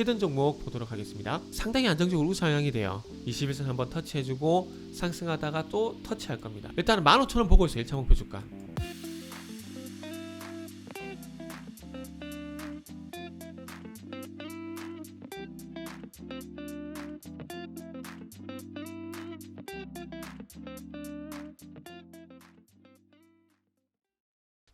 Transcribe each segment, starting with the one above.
히든 종목 보도록 하겠습니다. 상당히 안정적으로 우상향이 돼요. 21선 한번 터치해주고 상승하다가 또 터치할 겁니다. 일단은 15,000원 보고 있어요. 1차 목표 주가.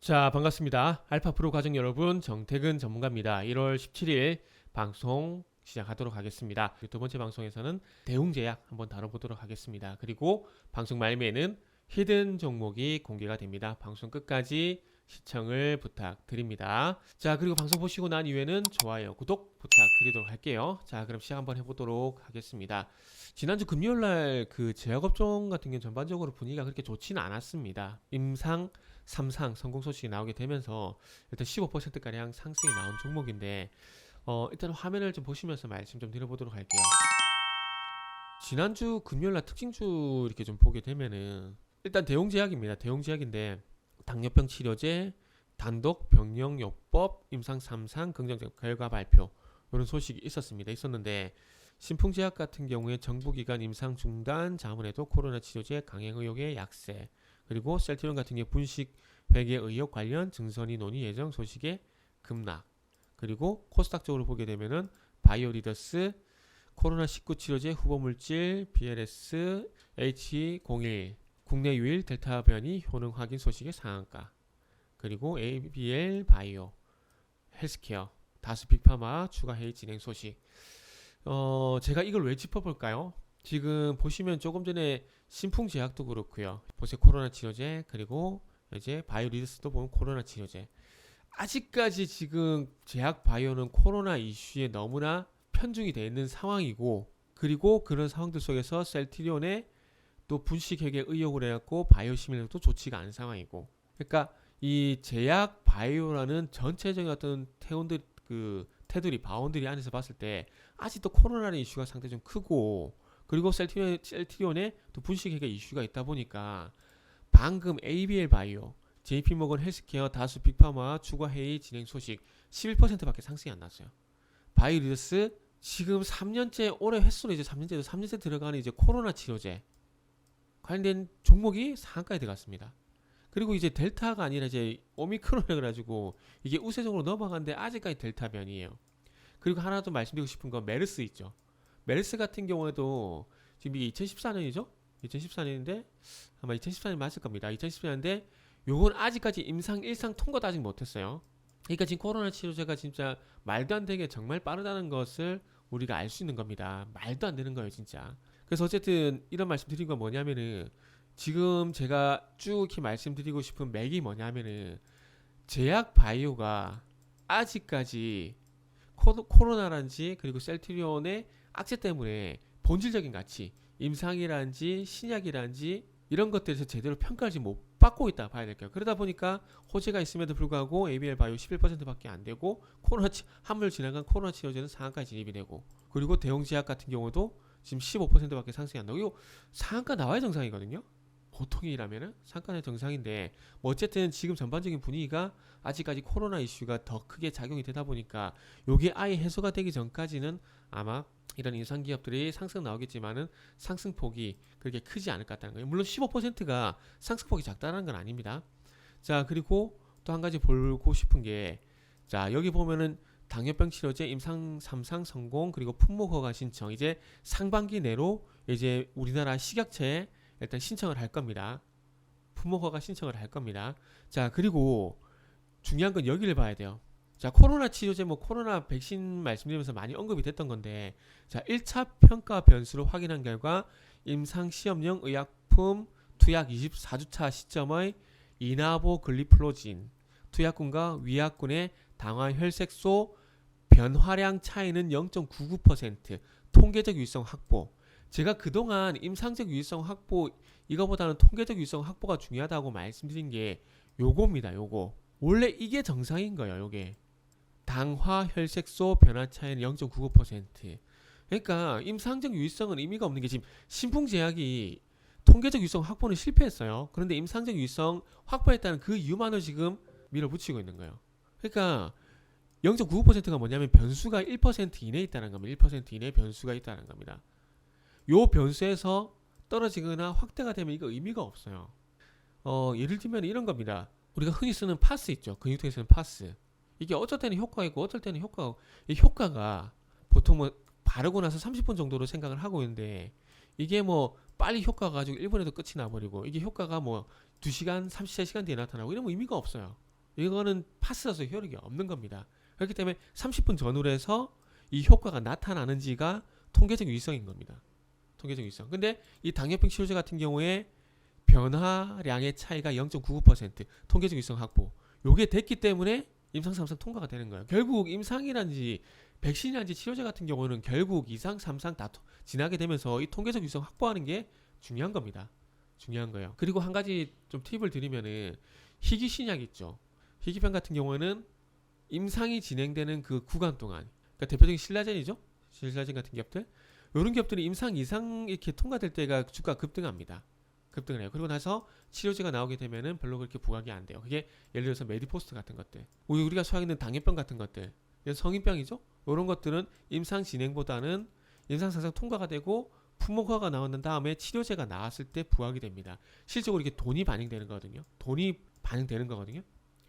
자, 반갑습니다. 알파프로 가족 여러분, 정태근 전문가입니다. 1월 17일 방송 시작하도록 하겠습니다. 두 번째 방송에서는 대웅제약 한번 다뤄보도록 하겠습니다. 그리고 방송 말미에는 히든 종목이 공개가 됩니다. 방송 끝까지 시청을 부탁드립니다. 자, 그리고 방송 보시고 난 이후에는 좋아요, 구독 부탁드리도록 할게요. 자, 그럼 시작 한번 해보도록 하겠습니다. 지난주 금요일날 그 제약업종 같은 경우는 전반적으로 분위기가 그렇게 좋지는 않았습니다. 임상 3상 성공 소식이 나오게 되면서 일단 15%가량 상승이 나온 종목인데 일단 화면을 좀 보시면서 말씀 좀 드려보도록 할게요. 지난주 금요일날 특징주 이렇게 좀 보게 되면은 일단 대웅제약입니다. 대웅제약인데 당뇨병 치료제, 단독 병용요법, 임상 3상 긍정적 결과 발표 이런 소식이 있었는데 신풍제약 같은 경우에 정부기관 임상 중단 자문에도 코로나 치료제 강행 의혹의 약세, 그리고 셀트리온 같은 경우 분식 회계 의혹 관련 증선이 논의 예정 소식의 급락, 그리고 코스닥 쪽으로 보게 되면은 바이오리더스 코로나19 치료제 후보물질 BLS H01 국내 유일 델타 변이 효능 확인 소식의 상한가, 그리고 ABL 바이오 헬스케어 다수 빅파마 추가 회의 진행 소식. 제가 이걸 왜 짚어볼까요? 지금 보시면 조금 전에 신풍제약도 그렇고요. 보세요, 코로나 치료제, 그리고 이제 바이오리더스도 보면 코로나 치료제. 아직까지 지금 제약 바이오는 코로나 이슈에 너무나 편중이 되어 있는 상황이고, 그리고 그런 상황들 속에서 셀트리온의 또 분식회계 의혹을 해갖고 바이오 시밀도 좋지가 않은 상황이고, 그러니까 이 제약 바이오라는 전체적인 어떤 테두리 바운드리 안에서 봤을 때 아직도 코로나라는 이슈가 상당히 좀 크고, 그리고 셀트리온의 또 분식회계 이슈가 있다 보니까 방금 ABL 바이오, JP모건 헬스케어 다수 빅파마 추가 회의 진행 소식 11%밖에 상승이 안 났어요. 바이오리더스 지금 3년째, 올해 횟수로 이제 3년째 들어가는 이제 코로나 치료제 관련된 종목이 상한가에 들어갔습니다. 그리고 이제 델타가 아니라 이제 오미크론을 그래가지고 이게 우세종으로 넘어가는데 아직까지 델타 변이에요. 그리고 하나 더 말씀드리고 싶은 건 메르스 있죠. 메르스 같은 경우에도 지금 이게 2014년이죠? 2014년인데 아마 2014년 맞을 겁니다. 2014년인데 요건 아직까지 임상 1상 통과도 아직 못했어요. 그러니까 지금 코로나 치료제가 진짜 말도 안 되게 정말 빠르다는 것을 우리가 알 수 있는 겁니다. 말도 안 되는 거예요, 진짜. 그래서 어쨌든 이런 말씀 드린 건 뭐냐면은 지금 제가 쭉 이렇게 말씀드리고 싶은 맥이 뭐냐면은 제약 바이오가 아직까지 코로나란지 그리고 셀트리온의 악재 때문에 본질적인 가치, 임상이란지 신약이란지 이런 것들에서 제대로 평가를 못 받고 있다 봐야 될까요? 그러다 보니까 호재가 있음에도 불구하고 ABL 바이오 11%밖에 안 되고 한물 지나간 코로나 치료제는 상한가에 진입이 되고, 그리고 대웅제약 같은 경우도 지금 15%밖에 상승이 안 나고, 이거 상한가 나와야 정상이거든요. 보통이라면은 상한가 정상인데 뭐 어쨌든 지금 전반적인 분위기가 아직까지 코로나 이슈가 더 크게 작용이 되다 보니까 요게 아예 해소가 되기 전까지는 아마 이런 인상 기업들이 상승 나오겠지만은 상승폭이 그렇게 크지 않을 것 같다는 거예요. 물론 15%가 상승폭이 작다는 건 아닙니다. 자, 그리고 또 한 가지 보고 싶은 게, 자, 여기 보면은 당뇨병 치료제 임상 3상 성공, 그리고 품목 허가 신청, 이제 상반기 내로 이제 우리나라 식약처에 일단 신청을 할 겁니다. 품목 허가 신청을 할 겁니다. 자, 그리고 중요한 건 여기를 봐야 돼요. 자, 코로나 치료제, 뭐 코로나 백신 말씀드리면서 많이 언급이 됐던 건데, 자, 1차 평가 변수로 확인한 결과 임상 시험용 의약품 투약 24주차 시점의 이나보글리플로진 투약군과 위약군의 당화 혈색소 변화량 차이는 0.99%, 통계적 유의성 확보. 제가 그동안 임상적 유의성 확보 이거보다는 통계적 유의성 확보가 중요하다고 말씀드린 게 요겁니다. 요거 원래 이게 정상인 거예요. 요게 당화 혈색소 변화 차이는 0.99%. 그러니까 임상적 유의성은 의미가 없는 게, 지금 신풍제약이 통계적 유의성 확보는 실패했어요. 그런데 임상적 유의성 확보했다는 그 이유만을 지금 밀어붙이고 있는 거예요. 그러니까 0.99%가 뭐냐면 변수가 1% 이내에 있다는 겁니다. 1% 이내에 변수가 있다는 겁니다. 요 변수에서 떨어지거나 확대가 되면 이거 의미가 없어요. 예를 들면 이런 겁니다. 우리가 흔히 쓰는 파스 있죠. 근육통에 쓰는 파스. 이게 어쩔 때는 효과가 있고 어쩔 때는 효과가, 이 효과가 보통 뭐 바르고 나서 30분 정도로 생각을 하고 있는데, 이게 뭐 빨리 효과가 가지고 1분에도 끝이 나버리고, 이게 효과가 뭐 2시간, 33시간 뒤에 나타나고 이러면 의미가 없어요. 이거는 파스라서 효력이 없는 겁니다. 그렇기 때문에 30분 전후로 해서 이 효과가 나타나는지가 통계적 유의성인 겁니다. 통계적 유의성. 근데 이 당뇨병 치료제 같은 경우에 변화량의 차이가 0.99% 통계적 유의성 확보. 요게 됐기 때문에 임상 3상 통과가 되는 거예요. 결국 임상이란지 백신이란지 치료제 같은 경우는 결국 2상, 3상 다 지나게 되면서 이 통계적 유의성 확보하는 게 중요한 겁니다. 중요한 거예요. 그리고 한 가지 좀 팁을 드리면은 희귀 신약 있죠. 희귀병 같은 경우는 임상이 진행되는 그 구간 동안, 그러니까 대표적인 신라젠이죠. 신라젠 같은 기업들, 이런 기업들이 임상 이상 이렇게 통과될 때가 주가 급등합니다. 급등을 해요. 그리고 나서 치료제가 나오게 되면은 별로 그렇게 부각이 안 돼요. 그게 예를 들어서 메디포스트 같은 것들, 우리가 소화하는 당뇨병 같은 것들, 성인병이죠. 이런 것들은 임상 진행보다는 임상 상상 통과가 되고 품목화가 나온 다음에 치료제가 나왔을 때 부각이 됩니다. 실적으로 이게 돈이 반영되는 거거든요. 돈이 반영되는 거거든요.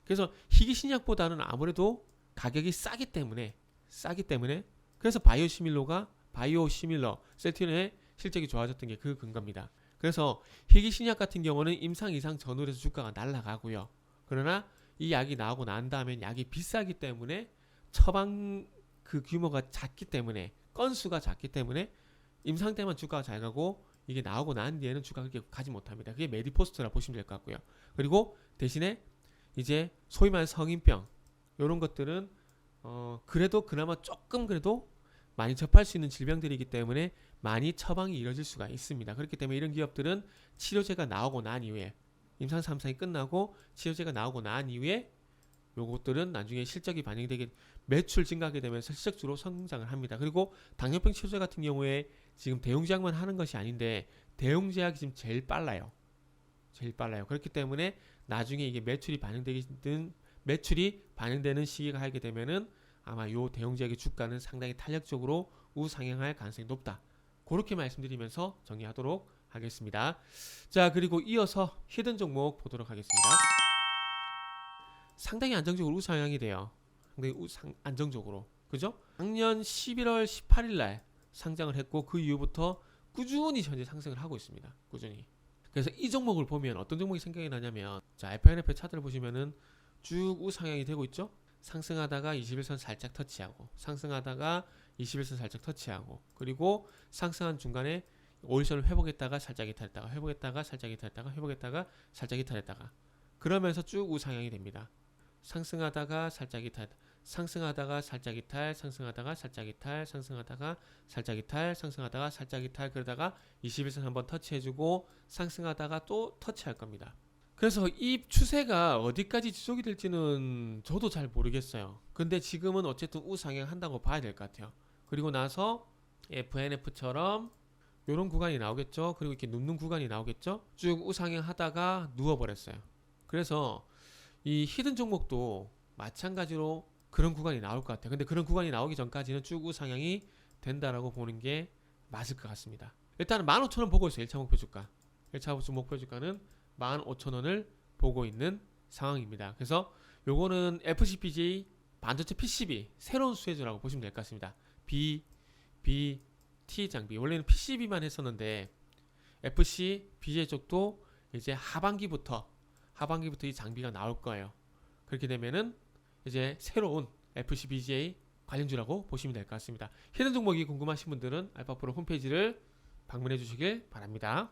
그래서 희귀 신약보다는 아무래도 가격이 싸기 때문에 그래서 바이오시밀러 셀티온의 실적이 좋아졌던 게 그 근거입니다. 그래서 희귀 신약 같은 경우는 임상 이상 전후로 해서 주가가 날아가고요. 그러나 이 약이 나오고 난 다음엔 약이 비싸기 때문에 처방 그 규모가 작기 때문에, 건수가 작기 때문에 임상 때만 주가가 잘 가고 이게 나오고 난 뒤에는 주가가 그렇게 가지 못합니다. 그게 메디포스트라 보시면 될 것 같고요. 그리고 대신에 이제 소위 말하는 성인병 이런 것들은 그래도 그나마 조금 그래도 많이 접할 수 있는 질병들이기 때문에 많이 처방이 이뤄질 수가 있습니다. 그렇기 때문에 이런 기업들은 치료제가 나오고 난 이후에, 임상 3상이 끝나고 치료제가 나오고 난 이후에 요것들은 나중에 실적이 반영되게, 매출 증가하게 되면서 실적주로 성장을 합니다. 그리고 당뇨병 치료제 같은 경우에 지금 대용제약만 하는 것이 아닌데 대용제약이 지금 제일 빨라요. 그렇기 때문에 나중에 이게 매출이 반영되는 시기가 하게 되면은 아마 요 대용제약의 주가는 상당히 탄력적으로 우상향할 가능성이 높다. 그렇게 말씀드리면서 정리하도록 하겠습니다. 자, 그리고 이어서 히든 종목 보도록 하겠습니다. 상당히 안정적으로 우상향이 돼요. 상당히 안정적으로. 그죠? 작년 11월 18일 날 상장을 했고 그 이후부터 꾸준히 현재 상승을 하고 있습니다. 꾸준히. 그래서 이 종목을 보면 어떤 종목이 생각이 나냐면, 자, FNF 차트를 보시면은 쭉 우상향이 되고 있죠? 상승하다가 21선 살짝 터치하고, 상승하다가 21선 살짝 터치하고, 그리고 상승한 중간에 5일선을 회복했다가 살짝 이탈했다가, 회복했다가 살짝 이탈했다가, 회복했다가 살짝 이탈했다가, 그러면서 쭉 우상향이 됩니다. 상승하다가 살짝 이탈, 상승하다가 살짝 이탈, 상승하다가 살짝 이탈, 상승하다가 살짝 이탈, 상승하다가 살짝 이탈, 그러다가 21선 한번 터치해주고 상승하다가 또 터치할 겁니다. 그래서 이 추세가 어디까지 지속이 될지는 저도 잘 모르겠어요. 근데 지금은 어쨌든 우상향 한다고 봐야 될 것 같아요. 그리고 나서 FNF처럼 이런 구간이 나오겠죠. 그리고 이렇게 눕는 구간이 나오겠죠. 쭉 우상향 하다가 누워버렸어요. 그래서 이 히든 종목도 마찬가지로 그런 구간이 나올 것 같아요. 근데 그런 구간이 나오기 전까지는 쭉 우상향이 된다라고 보는 게 맞을 것 같습니다. 일단은 15,000원 보고 있어요. 1차 목표 주가. 1차 목표 주가는 15,000원을 보고 있는 상황입니다. 그래서 요거는 FCPJ 반도체 PCB 새로운 수혜주라고 보시면 될 것 같습니다. BT 장비. 원래는 PCB만 했었는데 FC, BJ 쪽도 이제 하반기부터 이 장비가 나올 거예요. 그렇게 되면은 이제 새로운 FCBJ 관련주라고 보시면 될 것 같습니다. 히든 종목이 궁금하신 분들은 알파프로 홈페이지를 방문해 주시길 바랍니다.